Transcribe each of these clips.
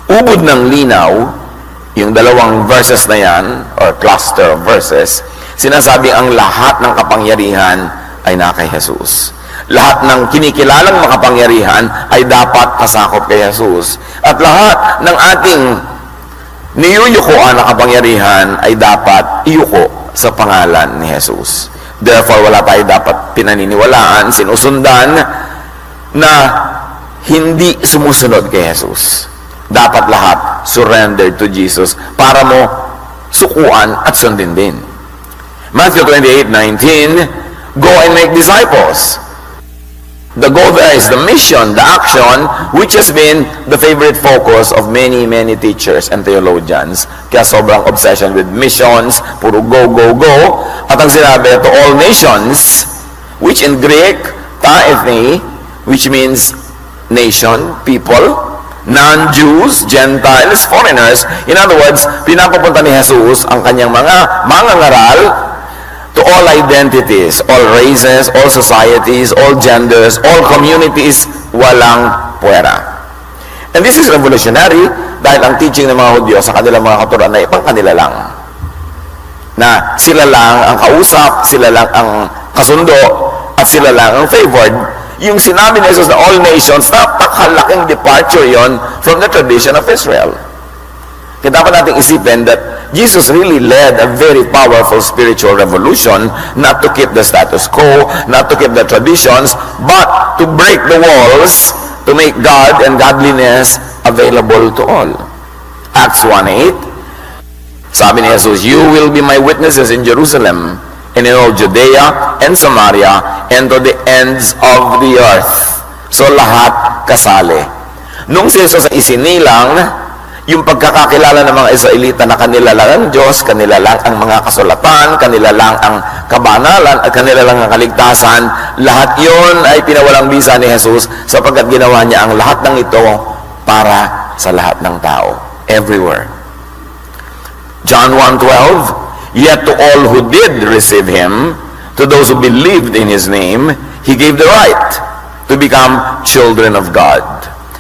ubod ng linaw, yung dalawang verses na yan, or cluster of verses, sinasabi ang lahat ng kapangyarihan ay na kay Jesus. Lahat ng kinikilalang makapangyarihan ay dapat pasakop kay Jesus. At lahat ng ating niyuyukuan na kapangyarihan ay dapat iyuko sa pangalan ni Jesus. Therefore, wala tayo dapat pinaniniwalaan, sinusundan na hindi sumusunod kay Jesus. Dapat lahat surrendered to Jesus para mo sukuan at sundin din. Matthew 28:19, go and make disciples. The goal there is the mission, the action, which has been the favorite focus of many, many teachers and theologians. Kaya sobrang obsession with missions, puro go, go, go. At ang sinabi, to all nations, which in Greek, ta ethne, which means nation, people, non-Jews, Gentiles, foreigners. In other words, pinapapunta ni Jesus ang kanyang mga mangangaral to all identities, all races, all societies, all genders, all communities, walang puwera. And this is revolutionary dahil ang teaching ng mga Hudyo sa kanilang mga katuruan ay pang kanila lang. Na sila lang ang kausap, sila lang ang kasundo, at sila lang ang favored. Yung sinabi ni Jesus na all nations, napakalaking departure yon from the tradition of Israel. Kaya dapat natin isipin that Jesus really led a very powerful spiritual revolution, not to keep the status quo, not to keep the traditions, but to break the walls, to make God and godliness available to all. Acts 1:8, sabi ni Jesus, you will be my witnesses in Jerusalem, and in all Judea and Samaria, and to the ends of the earth. So lahat kasali. Nung si Jesus ay isinilang, yung pagkakakilala ng mga Israelita na kanila lang ang Diyos, kanila lang ang mga kasulatan, kanila lang ang kabanalan, at kanila lang ang kaligtasan, lahat yon ay pinawalang bisa ni Jesus sapagkat ginawa niya ang lahat ng ito para sa lahat ng tao. Everywhere. John 1:12, yet to all who did receive Him, to those who believed in His name, He gave the right to become children of God.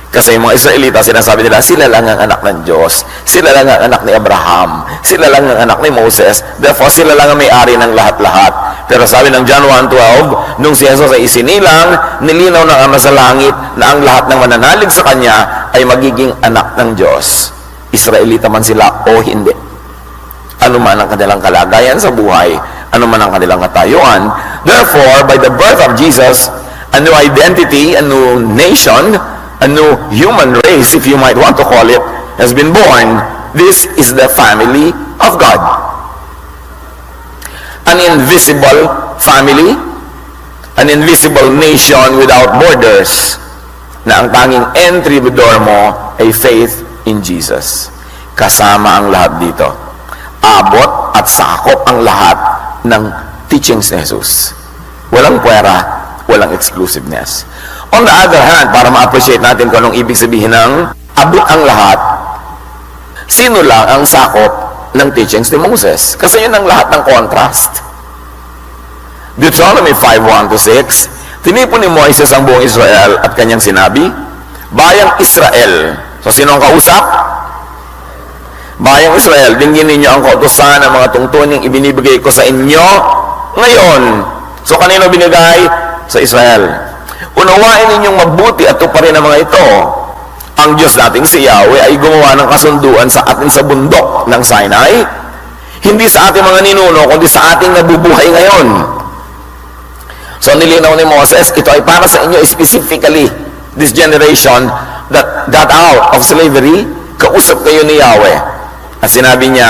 Kasi yung mga Israelita, sinasabi nila, sila lang ang anak ng Diyos. Sila lang ang anak ni Abraham. Sila lang ang anak ni Moses. Therefore, sila lang ang may-ari ng lahat-lahat. Pero sabi ng John 1:12, nung si Jesus ay isinilang, nilinaw ng Ama sa langit na ang lahat ng mananalig sa Kanya ay magiging anak ng Diyos. Israelita man sila o hindi. Ano man ang kanilang kalagayan sa buhay, ano man ang kanilang katayuan. Therefore, by the birth of Jesus, a new identity, a new nation, a new human race, if you might want to call it, has been born. This is the family of God. An invisible family, an invisible nation without borders, na ang tanging entry door mo ay faith in Jesus. Kasama ang lahat dito. Abot at sakop ang lahat ng teachings ni Jesus. Walang puwera, walang exclusiveness. On the other hand, para ma-appreciate natin kung anong ibig sabihin ng abot ang lahat, sino lang ang sakop ng teachings ni Moses? Kasi yun ang lahat ng contrast. Deuteronomy 5:1-6, tinipon ni Moises ang buong Israel at kanyang sinabi, bayang Israel. So, sino ang kausap? Bayang Israel, dinggin ninyo ang kautusan ng mga tungtuning ibinibigay ko sa inyo ngayon. So, kanino binigay? Sa Israel. Unawain ninyong mabuti at tuparin ang mga ito. Ang Diyos nating si Yahweh ay gumawa ng kasunduan sa atin sa bundok ng Sinai, hindi sa ating mga ninuno, kundi sa ating nabubuhay ngayon. So nilinaw ni Moses, ito ay para sa inyo specifically, this generation that got out of slavery, kausap kayo ni Yahweh. At sinabi niya,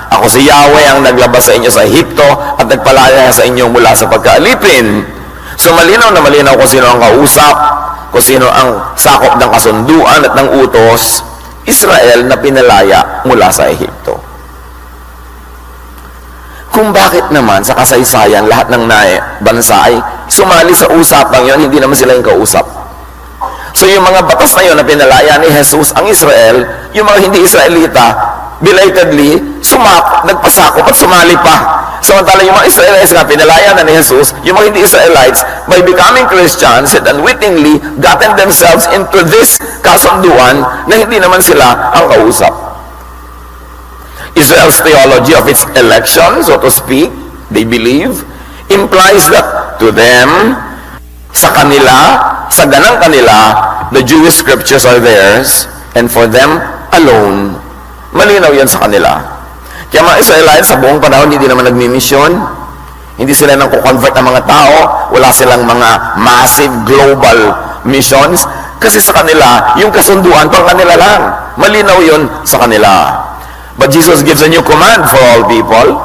ako si Yahweh ang naglabas sa inyo sa Ehipto at nagpalaya sa inyo mula sa pagkaalipin. So malinaw na malinaw kung sino ang kausap, kung sino ang sakop ng kasunduan at ng utos, Israel na pinalaya mula sa Ehipto. Kung bakit naman sa kasaysayan lahat ng bansa ay sumali sa usapang yon, hindi naman sila yung kausap. So yung mga batas na yun na pinalaya ni Jesus ang Israel, yung mga hindi Israelita, belatedly, nagpasakop at sumali pa. Samantala yung mga Israelites nga, pinalaya na ni Jesus, yung mga hindi Israelites, by becoming Christians, had unwittingly gotten themselves into this kasunduan na hindi naman sila ang kausap. Israel's theology of its election, so to speak, they believe, implies that to them, sa kanila, sa ganang kanila, the Jewish scriptures are theirs, and for them alone, malinaw yan sa kanila. Kaya mga Israelites, sa buong panahon, hindi naman nagmimisyon, hindi sila nang kukonvert ng mga tao, wala silang mga massive global missions, kasi sa kanila, yung kasunduan, pang kanila lang. Malinaw yun sa kanila. But Jesus gives a new command for all people.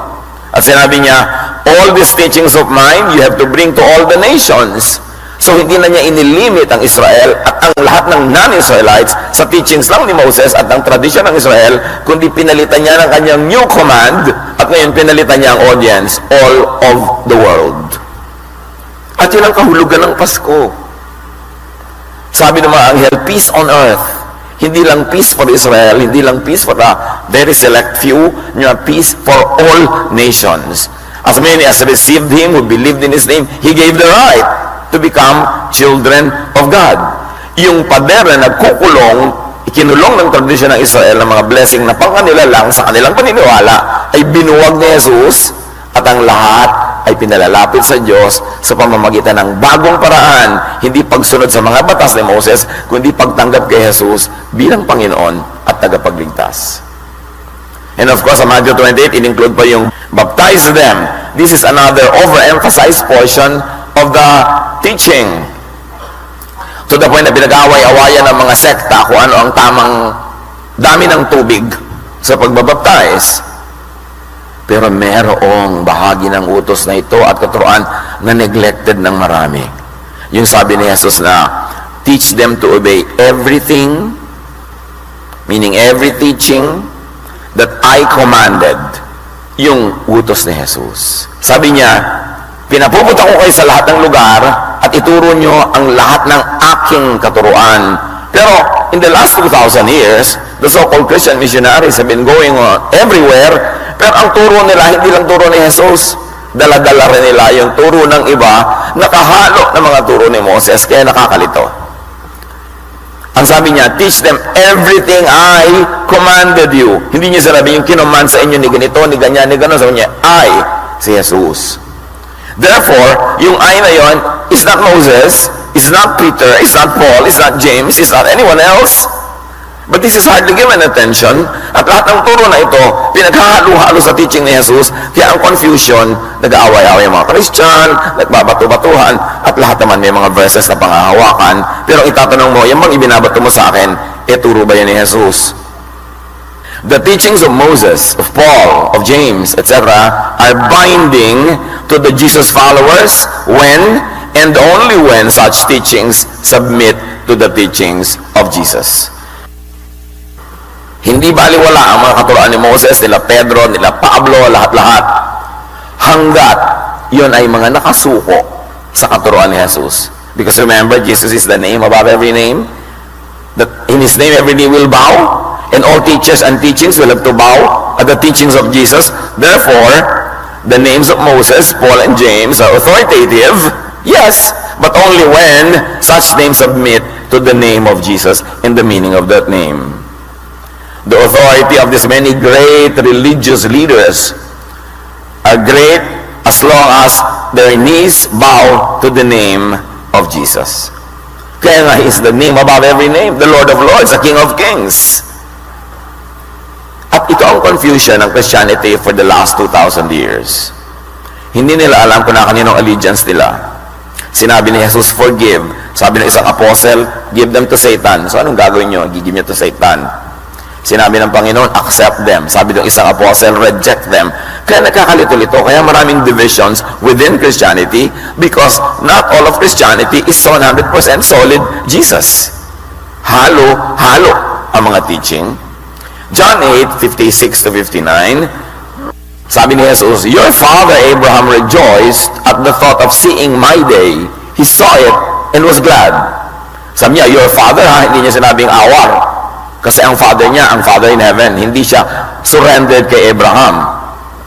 At sinabi niya, all these teachings of mine, you have to bring to all the nations. So hindi na niya inilimit ang Israel at ang lahat ng non-Israelites sa teachings lang ni Moses at ang tradisyon ng Israel, kundi pinalitan niya ng kanyang new command at ngayon pinalitan niya ang audience, all of the world. At yun ang kahulugan ng Pasko. Sabi ng mga anghel, peace on earth. Hindi lang peace for Israel, hindi lang peace for a very select few, peace for all nations. As many as received Him, who believed in His name, He gave the right to become children of God. Yung pader na nagkukulong, ikinulong ng tradisyon ng Israel ng mga blessing na pang kanila lang sa kanilang paniniwala, ay binuwag ni Jesus at ang lahat ay pinalalapit sa Diyos sa pamamagitan ng bagong paraan, hindi pagsunod sa mga batas ni Moses, kundi pagtanggap kay Jesus bilang Panginoon at tagapagligtas. And of course, sa Matthew 28, in-include pa yung baptize them. This is another overemphasized portion of the teaching. To the point na pinag-away-awayan ng mga sekta kung ano ang tamang dami ng tubig sa pagbabaptize. Pero merong bahagi ng utos na ito at katuruan na neglected ng marami. Yung sabi ni Jesus na, teach them to obey everything, meaning every teaching that I commanded. Yung utos ni Jesus. Sabi niya, pinapupunta ko kayo sa lahat ng lugar at ituro nyo ang lahat ng aking katuruan. Pero in the last 2,000 years, the so-called Christian missionaries have been going everywhere. Pero ang turo nila, hindi lang turo ni Jesus. Dala-dala rin nila yung turo ng iba, nakahalo ng mga turo ni Moses, kaya nakakalito. Ang sabi niya, teach them everything I commanded you. Hindi niya sinabi yung kinommand sa inyo ni ganito, ni ganyan, ni gano'n. Sabi niya, I, si Jesus. Therefore, yung I na yon is not Moses, is not Peter, is not Paul, is not James, is not anyone else. But this is hardly given attention. At lahat ng turo na ito, pinaghahalo-halo sa teaching ni Jesus. Kaya ang confusion, nag-aaway-aaway mga Christian, nagbabato-batuhan, at lahat naman may mga verses na pangahawakan. Pero itatanong mo, yung bang ibinabato mo sa akin, turo ba yan ni Jesus? The teachings of Moses, of Paul, of James, etc. are binding to the Jesus followers when and only when such teachings submit to the teachings of Jesus. Hindi baliwala ang mga katuruan ni Moses, nila Pedro, nila Pablo, lahat-lahat. Hanggat yun ay mga nakasuko sa katuruan ni Jesus. Because remember, Jesus is the name above every name. That in His name every knee will bow. And all teachers and teachings will have to bow at the teachings of Jesus. Therefore, the names of Moses, Paul, and James are authoritative. Yes, but only when such names submit to the name of Jesus and the meaning of that name. The authority of these many great religious leaders are great as long as their knees bow to the name of Jesus. Kaya nga, He is the name above every name, the Lord of Lords, the King of Kings. At ito ang confusion ng Christianity for the last 2,000 years. Hindi nila alam kung na kaninong allegiance nila. Sinabi ni Jesus, forgive. Sabi ng isang apostle, give them to Satan. So anong gagawin nyo? Give nyo to Satan. Sinabi ng Panginoon, accept them. Sabi ng isang apostle, reject them. Kaya nagkakalito-lito. Kaya maraming divisions within Christianity because not all of Christianity is 100% solid Jesus. Halo-halo ang mga teaching. John 8:56 to 59, sabi ni Jesus, your father Abraham rejoiced at the thought of seeing my day. He saw it and was glad. Sabi niya, your father, hindi niya sinabing our. Kasi ang father niya, ang Father in heaven, hindi siya surrendered kay Abraham.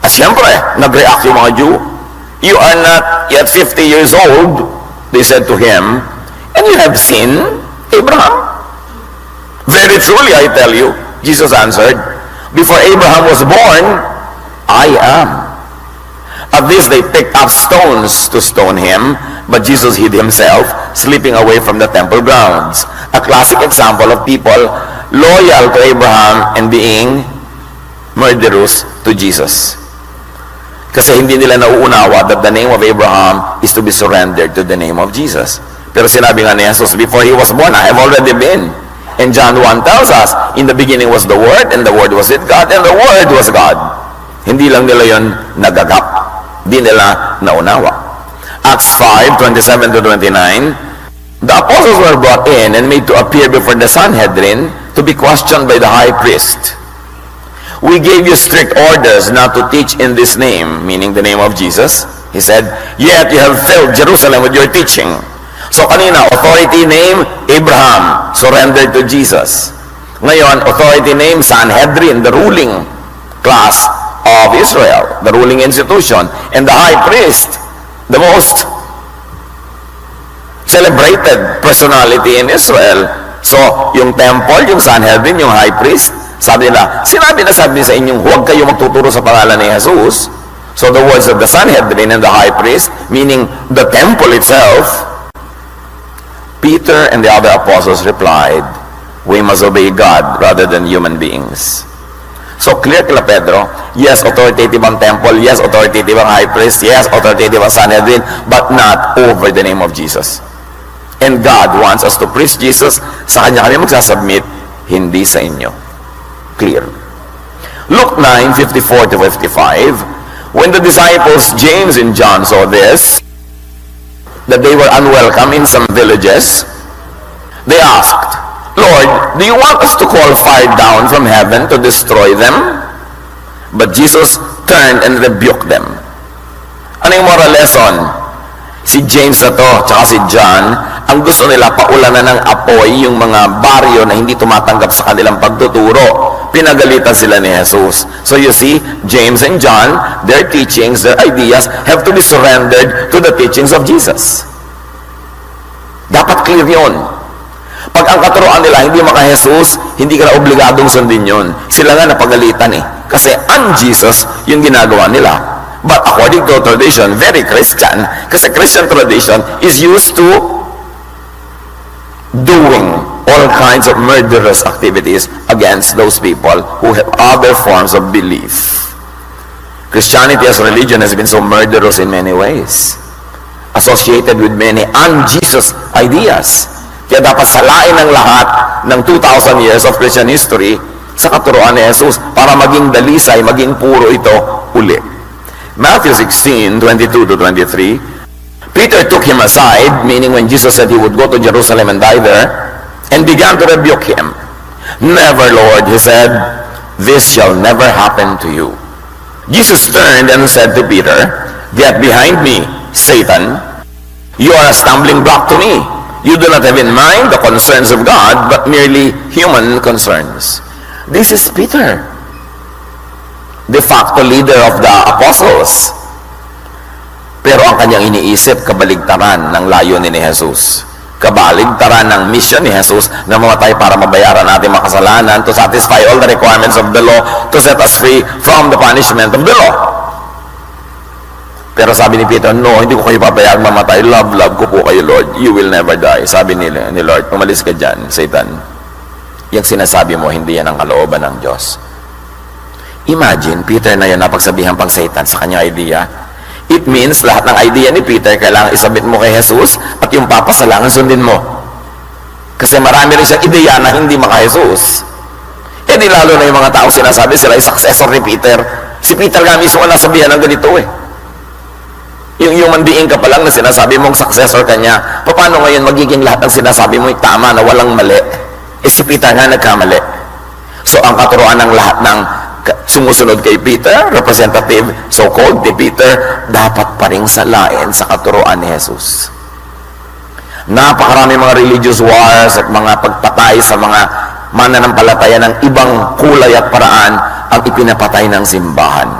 As Siyempre, nag-react yung mga Jew. You are not yet 50 years old, they said to him, and you have seen Abraham? Very truly, I tell you, Jesus answered, before Abraham was born, I am. At this they picked up stones to stone him, but Jesus hid himself, slipping away from the temple grounds. A classic example of people loyal to Abraham and being murderous to Jesus. Kasi hindi nila nauunawa that the name of Abraham is to be surrendered to the name of Jesus. Pero sinabi nga ni Jesus, before he was born, I have already been. And John 1 tells us, in the beginning was the Word, and the Word was with God, and the Word was God. Hindi lang nila yon nagagap. Hindi nila naunawa. Acts 5:27-29, the apostles were brought in and made to appear before the Sanhedrin to be questioned by the high priest. We gave you strict orders not to teach in this name, meaning the name of Jesus. He said, yet you have filled Jerusalem with your teaching. So kanina, authority name, Abraham, surrendered to Jesus. Ngayon, authority name, Sanhedrin, the ruling class of Israel, the ruling institution. And the high priest, the most celebrated personality in Israel. So, yung temple, yung Sanhedrin, yung high priest, sabi nila, sinabi sa inyong huwag kayo magtuturo sa pangalan ni Jesus. So the words of the Sanhedrin and the high priest, meaning the temple itself, Peter and the other apostles replied, we must obey God rather than human beings. So clear kila Pedro, yes, authoritative ang temple, yes, authoritative ang high priest, yes, authoritative ang Sanhedrin, but not over the name of Jesus. And God wants us to preach Jesus, sa Kanya kami magsasubmit, hindi sa inyo. Clear. Luke 9:54-55, when the disciples James and John saw this, that they were unwelcome in some villages, they asked, Lord, do you want us to call fire down from heaven to destroy them? But Jesus turned and rebuked them. Ano yung moral lesson? Si James na to, tsaka si John, ang gusto nila paulanan ng apoy yung mga baryo na hindi tumatanggap sa kanilang pagtuturo. Pinagalitan sila ni Jesus. So you see, James and John, their teachings, their ideas have to be surrendered to the teachings of Jesus. Dapat clear yun. Pag ang katuroan nila hindi maka-Jesus, hindi ka na obligadong sundin yun. Sila nga napagalitan eh. Kasi un-Jesus yung ginagawa nila. But according to tradition, very Christian, kasi Christian tradition is used to doing all kinds of murderous activities against those people who have other forms of belief. Christianity as a religion has been so murderous in many ways, associated with many un-Jesus ideas. Kaya dapat salain ng lahat ng 2,000 years of Christian history sa katuroan ni Jesus para maging dalisay, maging puro ito uli. Matthew 16:22-23, Peter took him aside, meaning when Jesus said he would go to Jerusalem and die there, and began to rebuke him. Never, Lord, he said, this shall never happen to you. Jesus turned and said to Peter, get behind me, Satan. You are a stumbling block to me. You do not have in mind the concerns of God, but merely human concerns. This is Peter, de facto leader of the apostles. Pero ang kanyang iniisip, kabaligtaran ng layunin ni Jesus. Kabaligtaran ng mission ni Jesus na mamatay para mabayaran natin mga kasalanan, to satisfy all the requirements of the law, to set us free from the punishment of the law. Pero sabi ni Peter, no, hindi ko kayo pabayaan mamatay. Love ko po kayo, Lord. You will never die. Sabi ni Lord, umalis ka dyan, Satan. Yung sinasabi mo, hindi yan ang kalooban ng Diyos. Imagine, Peter na yan napagsabihan pang Satan sa kanyang idea. It means lahat ng idea ni Peter kailangan isabit mo kay Jesus at yung papasalangan sundin mo. Kasi marami rin siyang ideya na hindi maka-Jesus. Eh di lalo na yung mga tao sinasabi sila ay successor ni Peter. Si Peter nga mismo nasabihan ng ganito eh. Yung human being ka pa lang na sinasabi mong successor ka niya, paano ngayon magiging lahat ng sinasabi mo tama na walang mali? Eh si Peter nga nagkamali. So ang katuroan ng lahat ng sumusunod kay Peter, representative, so-called ni Peter, dapat pa rin salain sa katuroan ni Jesus. Napakarami mga religious wars at mga pagpatay sa mga mananampalataya ng ibang kulay at paraan ang ipinapatay ng simbahan.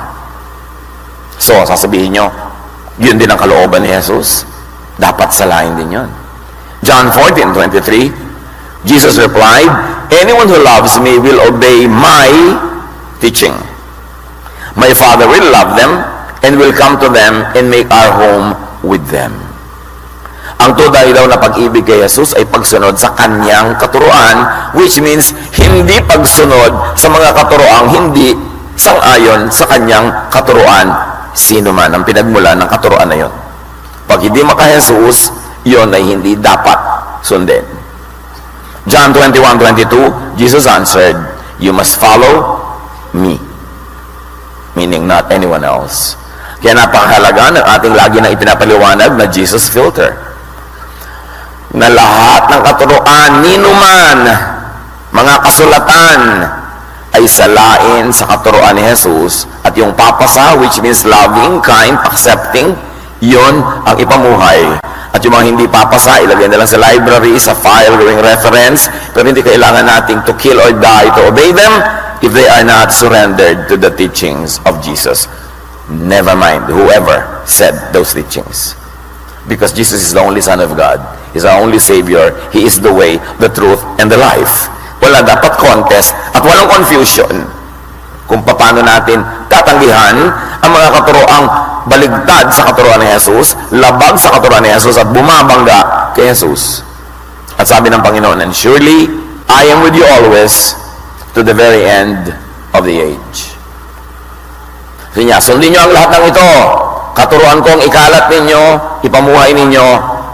So, sasabihin nyo, yun din ang kalooban ni Jesus. Dapat salain din yun. John 14:23, Jesus replied, anyone who loves me will obey my teaching. My Father will love them and will come to them and make our home with them. Ang tunay daw na pag-ibig kay Jesus ay pagsunod sa kanyang katuruan, which means hindi pagsunod sa mga katuroang hindi sang-ayon sa kanyang katuruan, sino man ang pinagmulan ng katuruan na yon. Pag hindi maka-Jesus, yon ay hindi dapat sundin. John 21:22, Jesus answered, you must follow me. Meaning not anyone else. Kaya napakahalaga ng ating lagi na ipinapaliwanag na Jesus filter. Na lahat ng katuruan, ninuman, mga kasulatan, ay salain sa katuruan ni Jesus. At yung papasa, which means loving, kind, accepting, yon ang ipamuhay. At yung mga hindi papasa, ilagay na lang sa library, sa file, gawing reference, pero hindi kailangan nating to kill or die to obey them if they are not surrendered to the teachings of Jesus. Never mind whoever said those teachings. Because Jesus is the only Son of God. He's our only Savior. He is the way, the truth, and the life. Wala dapat contest at walang confusion kung paano natin tatanggihan ang mga katuroang baligtad sa katuruan ni Jesus, labag sa katuruan ni Jesus, at bumabangga kay Jesus. At sabi ng Panginoon, and surely I am with you always to the very end of the age. So niya, sundin nyo ang lahat ng ito. Katuruan kong ikalat ninyo, ipamuhay ninyo,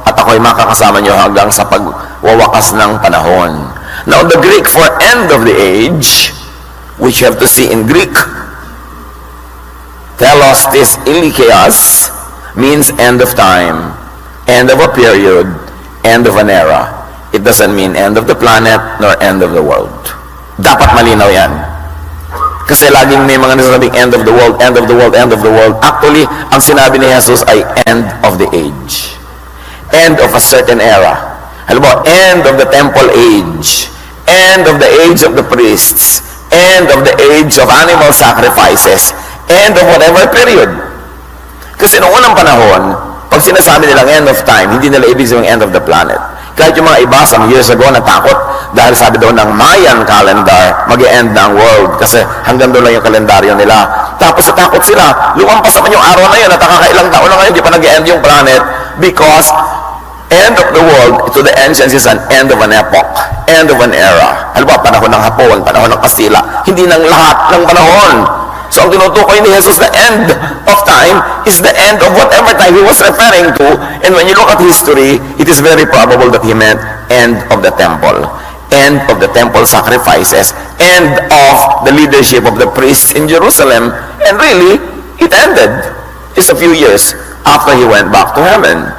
at ako'y makakasama nyo hanggang sa pagwawakas ng panahon. Now, the Greek for end of the age, which you have to see in Greek, telos tis ilikeas, means end of time, end of a period, end of an era. It doesn't mean end of the planet, nor end of the world. Dapat malinaw yan. Kasi laging may mga nasasabing end of the world, end of the world, end of the world. Actually, ang sinabi ni Jesus ay end of the age. End of a certain era. Halimbawa, end of the temple age. End of the age of the priests. End of the age of animal sacrifices. End of whatever period. Kasi noong unang panahon, pag sinasabi nilang end of time, hindi nila ibig sabihin end of the planet. Kahit yung mga iba, some years ago, natakot dahil sabi daw ng Mayan calendar, mag-e-end na ang world kasi hanggang doon lang yung kalendaryo nila. Tapos natakot sila, lumampas naman yung araw na yun at nakakailang taon na ngayon, di pa nag-e-end yung planet because end of the world to the ancients is an end of an epoch, end of an era. Halimbawa, panahon ng Hapon, panahon ng Kastila, hindi ng lahat ng panahon. So ang tinutukoy ni Jesus na end of time is the end of whatever time he was referring to. And when you look at history, it is very probable that he meant end of the temple, end of the temple sacrifices, end of the leadership of the priests in Jerusalem. And really, it ended just a few years after he went back to heaven.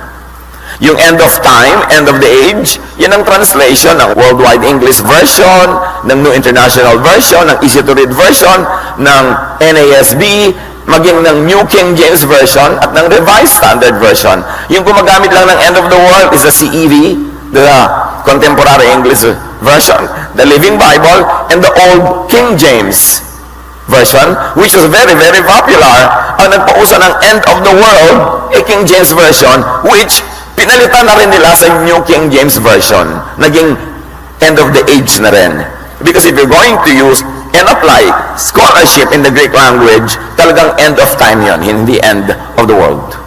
Yung end of time, end of the age, yan ang translation ng Worldwide English Version, ng New International Version, ng Easy to Read Version, ng NASB, maging ng New King James Version, at ng Revised Standard Version. Yung gumagamit lang ng end of the world is the CEV, the Contemporary English Version, the Living Bible, and the Old King James Version, which was very, very popular. Ang nagpauso ng end of the world, a King James Version, which pinalitan na rin nila sa New King James Version. Naging end of the age na rin. Because if you're going to use and apply scholarship in the Greek language, talagang end of time yon, hindi end of the world.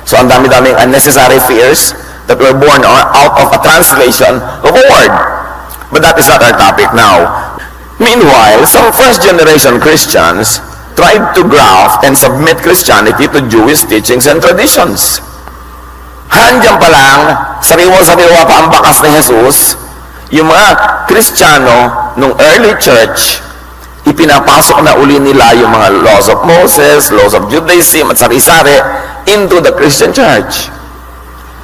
So ang dami-daming unnecessary fears that were born out of a translation of a word. But that is not our topic now. Meanwhile, some first-generation Christians tried to graft and submit Christianity to Jewish teachings and traditions. Handyan pa lang, sariwa-sariwa pa ang bakas ni Jesus, yung mga Kristiyano nung early church, ipinapasok na uli nila yung mga laws of Moses, laws of Judaism, at sari-sari into the Christian church.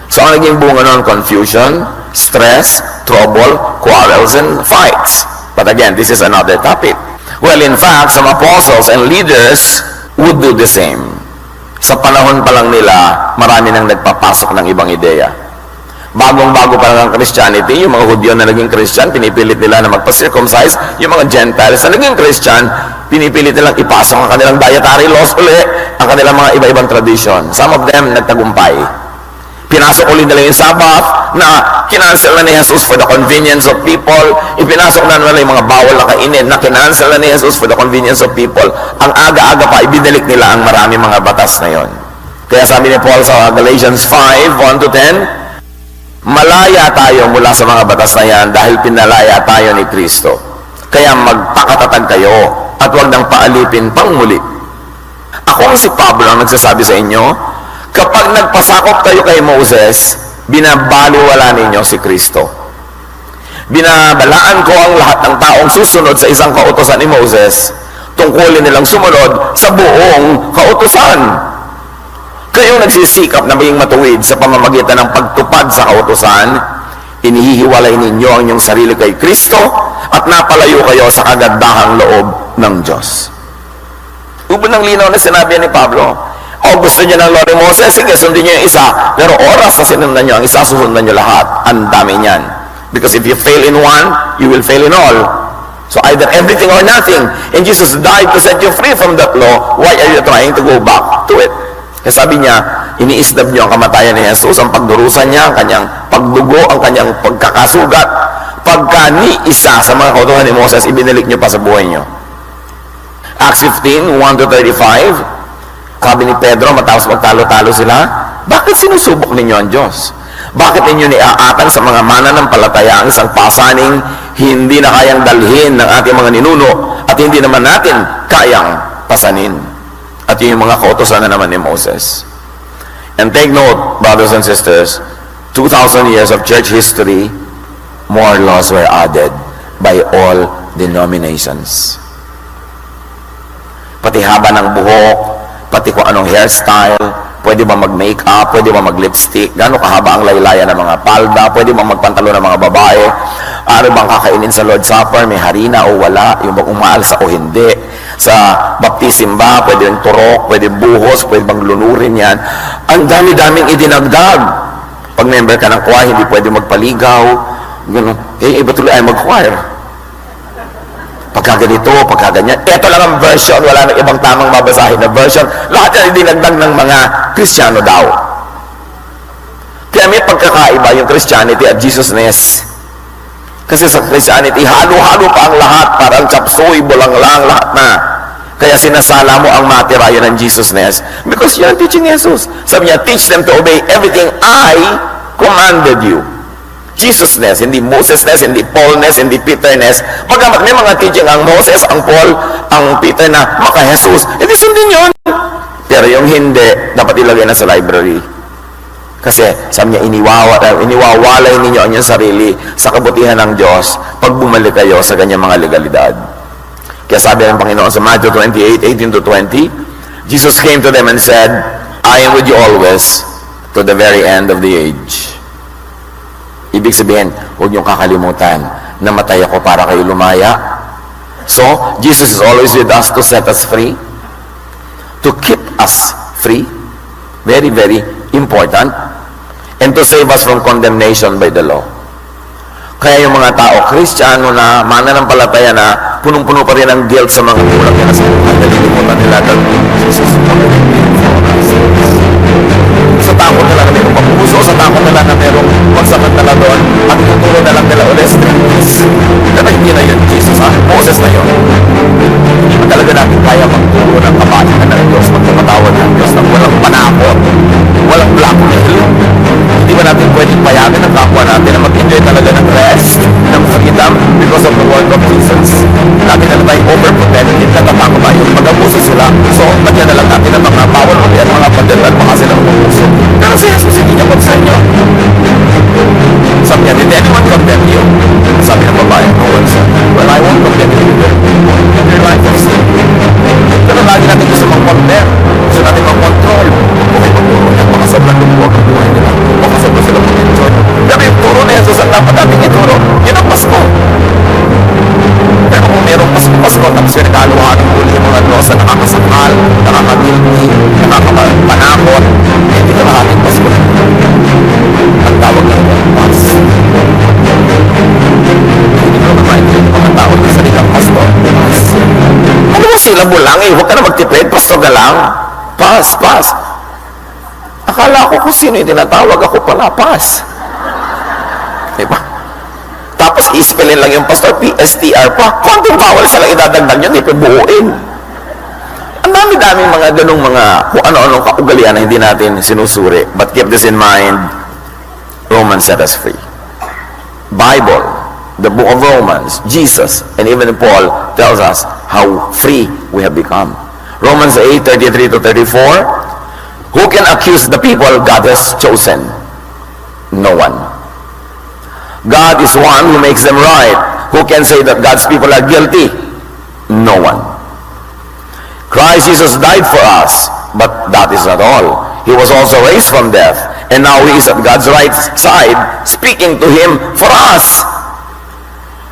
So ang naging bunga nun, confusion, stress, trouble, quarrels, and fights. But again, this is another topic. Well, in fact, some apostles and leaders would do the same. Sa panahon pa lang nila, marami nang nagpapasok ng ibang ideya. Bagong-bago pa lang ang Christianity, yung mga Hudyo na naging Christian, pinipilit nila na magpa-circumcise. Yung mga Gentiles na naging Christian, pinipilit nilang ipasok ang kanilang dietary laws uli. ang kanilang mga iba-ibang tradition. Some of them nagtagumpay. Pinasok ulit nila yung Sabbath na kinancel na ni Jesus for the convenience of people. Ipinasok na nila yung mga bawal na kainin na kinancel na ni Jesus for the convenience of people. Ang aga-aga pa, ibinalik nila ang marami mga batas na yon. Kaya sabi ni Paul sa Galatians 5, 1-10, malaya tayo mula sa mga batas na yan dahil pinalaya tayo ni Kristo. Kaya magpakatatag kayo at huwag nang paalipin pang muli. Ako si Pablo ang nagsasabi sa inyo, kapag nagpasakop kayo kay Moses, binabaliwala ninyo si Kristo. Binabalaan ko ang lahat ng taong susunod sa isang kautusan ni Moses, tungkulin nilang sumunod sa buong kautusan. Kayong nagsisikap na maging matuwid sa pamamagitan ng pagtupad sa kautusan, inihihiwalay ninyo ang inyong sarili kay Kristo at napalayo kayo sa kagandahang loob ng Diyos. Ubod ng linaw na sinabi ni Pablo, o gusto niyo ng law ni Moses, sige, sundin niyo yung isa, pero oras sa sinundan niyo, ang isa susundan niyo lahat. Ang dami niyan. Because if you fail in one, you will fail in all. So either everything or nothing. And Jesus died to set you free from that law. Why are you trying to go back to it? Kaya sabi niya, iniisdab niyo ang kamatayan ni Jesus, ang pagdurusan niya, ang kanyang pagdugo, ang kanyang pagkakasugat. Pagka ni isa sa mga kautusan ni Moses, ibinalik niyo pa sa buhay niyo. Acts 15, 1-35, sabi ni Pedro, matapos magtalo-talo sila, bakit sinusubok ninyo ang Diyos? Bakit ninyo niaatan sa mga mananampalataya ang isang pasaning hindi na kayang dalhin ng ating mga ninuno at hindi naman natin kayang pasanin? At yun yung mga kautusan na naman ni Moses. And take note, brothers and sisters, 2,000 years of church history, more laws were added by all denominations. Pati haba ng buhok, pati kung anong hairstyle, pwede ba mag-makeup, pwede ba mag-lipstick, gano'ng kahaba ang laylayan ng mga palda, pwede ba magpantalo ng mga babae, ano bang kakainin sa Lord's Supper, may harina o wala, yung bang umaalsa o hindi, sa baptism ba, pwede yung turok, pwede buhos, pwede bang lunurin yan, ang dami-daming idinagdag. Pag member ka ng choir, hindi pwede magpaligaw, gano'n, iba tuloy ay mag-choir. Pagka ganito, pagka ganyan. Ito lang ang version, wala nang ibang tamang mabasahin na version. Lahat yan dinagdag ng mga Kristiyano daw. Kaya may pagkakaiba yung Christianity at Jesusness. Kasi sa Christianity, halo-halo pa ang lahat, parang chapsuy, bulang-lang, lahat na. Kaya sinasala mo ang matirayan ng Jesusness. Because yan teaching Jesus. Sabi niya, teach them to obey everything I commanded you. Jesusness, hindi Mosesness, hindi Paulness, hindi Peterness. Pagamat may mga teaching ang Moses, ang Paul, ang Peter na maka-Jesus, hindi sundin yun. Pero yung hindi, dapat ilagay na sa library. Kasi sabi niya, iniwawalay ninyo ang inyong sarili sa kabutihan ng Diyos pag bumalik kayo sa kanyang mga legalidad. Kaya sabi ng Panginoon sa Matthew 28, 18-20, Jesus came to them and said, I am with you always to the very end of the age. Ibig sabihin, huwag niyong kakalimutan, namatay ako para kayo lumaya. So, Jesus is always with us to set us free, to keep us free, very, very important, and to save us from condemnation by the law. Kaya yung mga tao, Kristiyano na, mananampalataya na, punong-puno pa rin ang guilt sa mga kulang nila sa buhay. Nalilimutan nila that Jesus is already for us. Sa takot nila na mayroong pagpuso, sa takot nila na mayroong magsamantala doon, at tuturo na lang nila ulit, please. Pero hindi na yun, Jesus, ha? Moses na yun. Hindi ba talaga natin kaya magturo ng kapatinan ng Diyos, magpapatawad ng Diyos na walang panakot, walang blackmail? Hindi ba natin pwedeng payagan ng kapwa natin na mag-enjoy talaga ng rest, ng freedom, because of the word of Jesus? Natin na tayo overprotected, natatakot tayo, mag-abuso sila. So, bagyan na lang natin ang mga bawal o yan, mga pagdalan, baka silang mag-abuso. Pero si Jesus, hindi niya sa inyo. Sabi niya, did anyone condemn you? Sabi ng babae, no one said, well, I won't condemn you. Your life is sin. Pero lagi natin gusto mag-condemn. Gusto natin mag-control. Okay, magturo niya, baka sobrang lumuwag ang buhay nila. Baka sobrang sila mag-enjoy. Pero yung turo na Jesus ang dapat natin ituro, yun ang Pasko. Pero kung merong Pasko, tapos yung nagkaluhan ng huli yung mga Diyos na nakakasakal, nakakagilty, nakakapanakot, hindi ka maraming Pasko. Ang tawag ng Pas. Hindi ko naman maintindihan yung mga tao na salitang Pasko. Pas. Ano ba sila mo lang eh? Huwag ka na magtipid, Pasko ka lang. Pass. Akala ko kung sino yung tinatawag, ako pala, pass. Diba? Tapos ispelin lang yung pastor, PSTR pa. Konting bawal sa lang idadagdag yun, ipibuuin. Ang dami-daming mga ganong mga kung ano-anong kaugalian na hindi natin sinusuri. But keep this in mind, Romans set us free. Bible, the book of Romans, Jesus, and even Paul tells us how free we have become. Romans 8:33-34, who can accuse the people God has chosen? No one. God is one who makes them right. Who can say that God's people are guilty? No one. Christ Jesus died for us, but that is not all. He was also raised from death, and now he is at God's right side, speaking to him for us.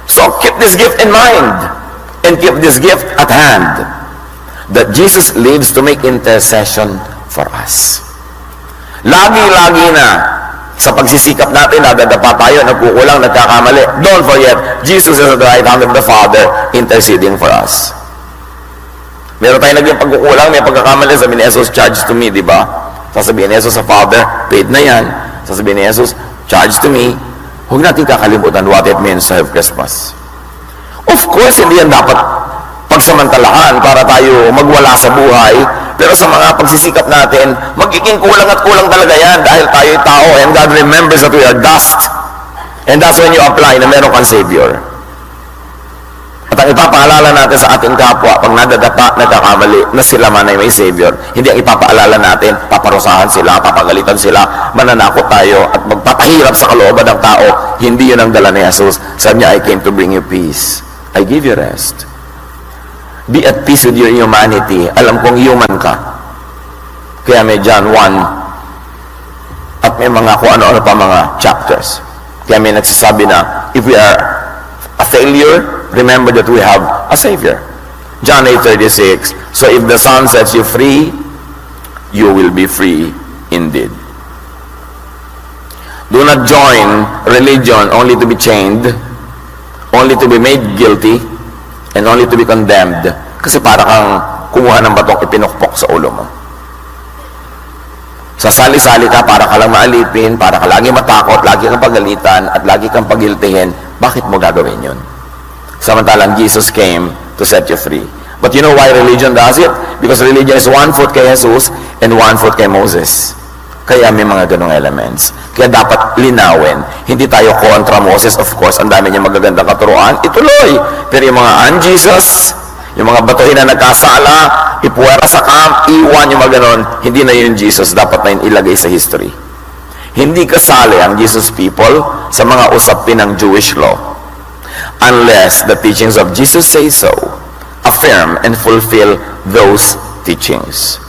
So keep this gift in mind, and keep this gift at hand, that Jesus lives to make intercession for us. Lagi-lagi na sa pagsisikap natin, nadadapa tayo, nagkukulang, nagkakamali. Don't forget, Jesus is at the right hand of the Father interceding for us. Meron tayo naging pagkukulang, may pagkakamali, sabi ni Jesus, charge to me, di ba? Sasabihin ni Jesus sa Father, paid na yan. Sasabihin ni Jesus, charge to me. Huwag natin kakalimutan what it means to have Christmas. Of course, hindi yan dapat pagsamantalahan para tayo magwala sa buhay. Pero sa mga pagsisikap natin, magiging kulang at kulang talaga yan dahil tayo'y tao and God remembers that we are dust. And that's when you apply na meron kang Savior. At ang ipapaalala natin sa ating kapwa, pag nadadapa, nagkakamali, na sila man ay may Savior, hindi ang ipapaalala natin, paparusahan sila, papagalitan sila, mananakot tayo, at magpapahirap sa kalooban ng tao. Hindi yun ang dala ni Jesus. Sabi niya, I came to bring you peace. I give you rest. Be at peace with your humanity. Alam kong human ka. Kaya may John 1 at may mga kung ano-ano pa mga chapters. Kaya may nagsasabi na, if we are a failure, remember that we have a Savior. John 8:36, so if the Son sets you free, you will be free indeed. Do not join religion only to be chained, only to be made guilty, and only to be condemned. Kasi para kang kumuha ng batong ipinukpok sa ulo mo. Sasali-sali ka para ka lang maalipin, para ka lagi matakot, lagi kang pagalitan, at lagi kang pagiltihin. Bakit mo gagawin yun? Samantalang Jesus came to set you free. But you know why religion does it? Because religion is one foot kay Jesus and one foot kay Moses. Kaya may mga ganong elements. Kaya dapat linawin. Hindi tayo kontra Moses, of course. Ang dami niya magagandang katuruan. Ituloy. Pero yung mga un-Jesus, yung mga batuhin na nagkasala, ipuwera sa camp, iwan yung mga ganon, hindi na yun Jesus. Dapat na yun ilagay sa history. Hindi kasali ang Jesus people sa mga usapin ng Jewish law. Unless the teachings of Jesus say so, affirm and fulfill those teachings.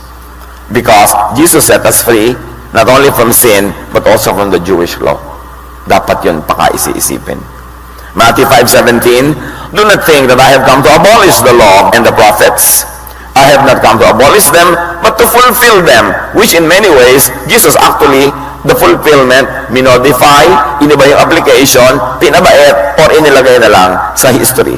Because Jesus set us free, not only from sin, but also from the Jewish law. Dapat yun pakaisi-isipin. Matthew 5:17, do not think that I have come to abolish the law and the prophets. I have not come to abolish them, but to fulfill them, which in many ways, Jesus actually, the fulfillment, minodify, iniba yung application, pinabait, or inilagay na lang sa history.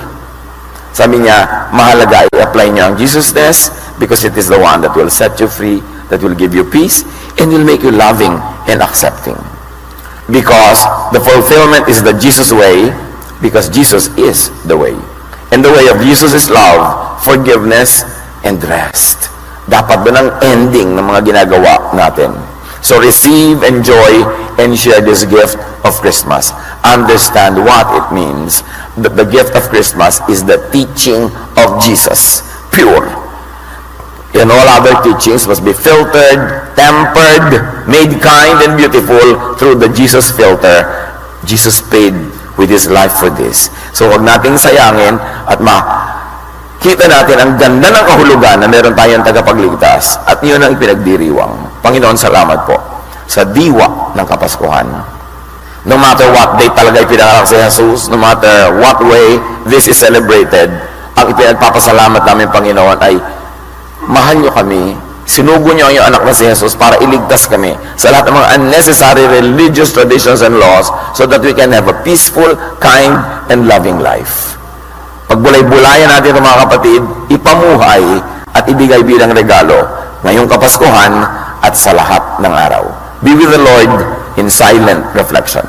Sabi niya, mahalaga i-apply niyo ang Jesusness because it is the one that will set you free, that will give you peace, and will make you loving and accepting. Because the fulfillment is the Jesus way, because Jesus is the way. And the way of Jesus is love, forgiveness, and rest. Dapat doon ang ending ng mga ginagawa natin. So receive, enjoy, and share this gift of Christmas. Understand what it means. That the gift of Christmas is the teaching of Jesus, pure. And all other teachings must be filtered, tempered, made kind and beautiful through the Jesus filter. Jesus paid with His life for this. So huwag nating sayangin at makita natin ang ganda ng kahulugan na meron tayong tagapagligtas at yun ang ipinagdiriwang. Panginoon, salamat po sa diwa ng Kapaskuhan. No matter what day talaga ipinanganak si Jesus, no matter what way this is celebrated, ang ipinagpapasalamat namin, Panginoon, ay mahal nyo kami, sinugo nyo ang iyong anak na si Jesus para iligtas kami sa lahat ng mga unnecessary religious traditions and laws so that we can have a peaceful, kind, and loving life. Pagbulay-bulayan natin ito, mga kapatid, ipamuhay at ibigay bilang regalo ngayong Kapaskuhan at sa lahat ng araw. Be with the Lord in silent reflection.